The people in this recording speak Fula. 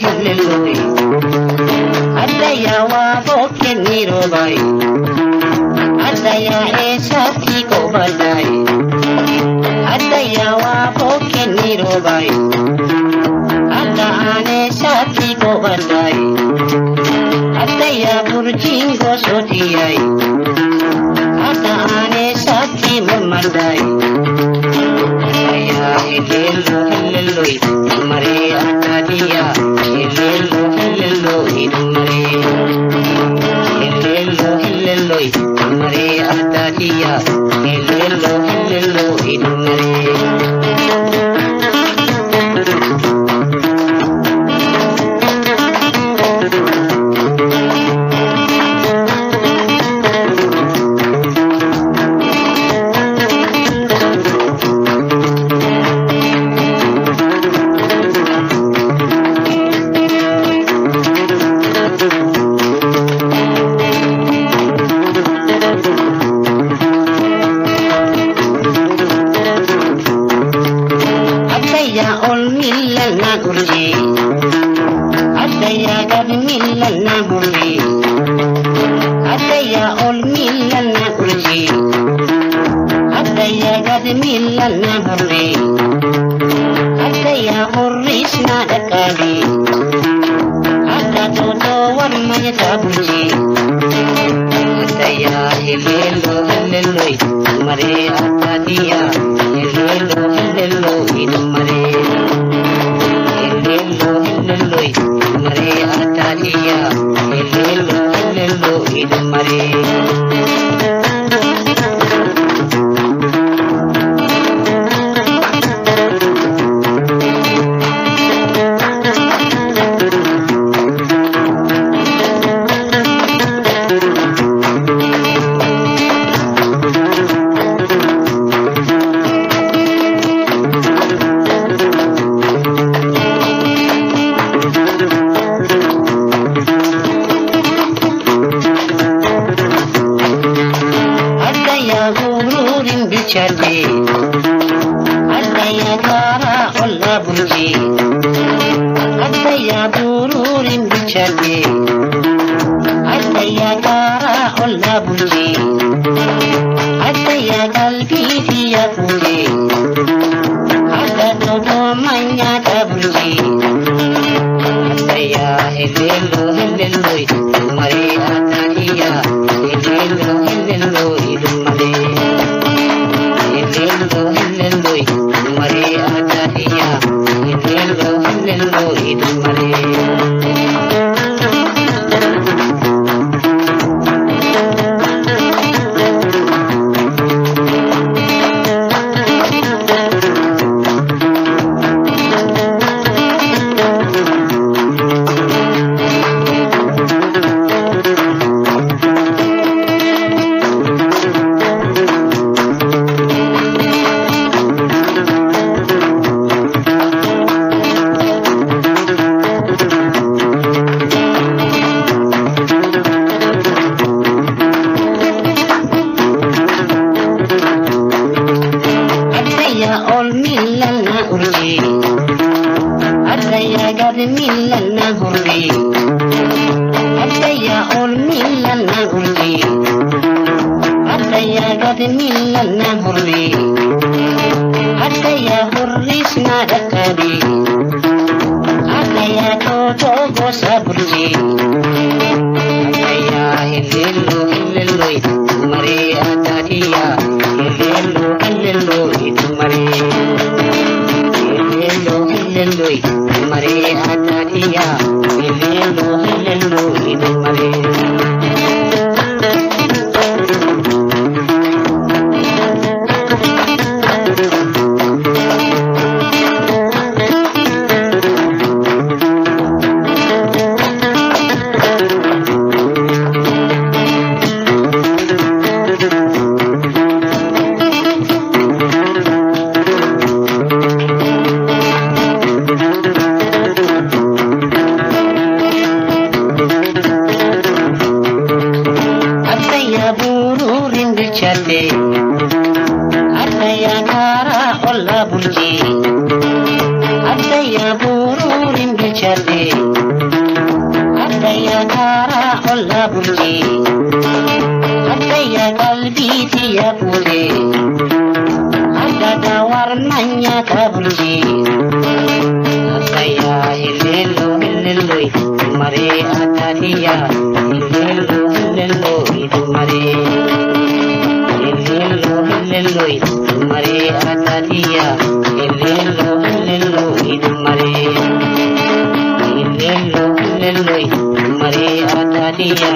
hilleloi Adaya wa bokke nirobai Adaya esati ko badai Adaya wa bokke nirobai Ada ane sati ko badai Adaya burjingo sotiyai Ada ane sati mamandai Adaya hilleloi mare atadiya hilleloi mare hilleloi mare atadiya hilleloi mare Adaya gad millalna gurji Adaya ol millalna gurji Adaya gad millalna gurji Adaya hurrisna dakali Ada toto warmanya tabunji Adaya hilleloi mare atadiya hilleloi mare hilleloi mare atadiya hilleloi mare Adaya kara olla bunji Adaya bururin bichade Adaya kara olla bunji Adaya kalbi diya bunji Ada todo manya tabunji Adaya hilleloi mare atadiya hilleloi mare hilleloi mare atadiya hilleloi mare Adaya gad millalna gurji Adaya ol millalna gurji Adaya gad millalna gurji Adaya hurrisna dakali Adaya toto gosa gurji Adaya hilleloi mare atadiya hilleloi mare hilleloi mare atadiya hilleloi mare chate Adaya kara olla bunji Adaya bururin bichate bulce haddaya kalbi ya bude adadawar manya ta bulce haddaya hillelo mare ataniya hillelo mare mare ataniya hillelo mare ataniya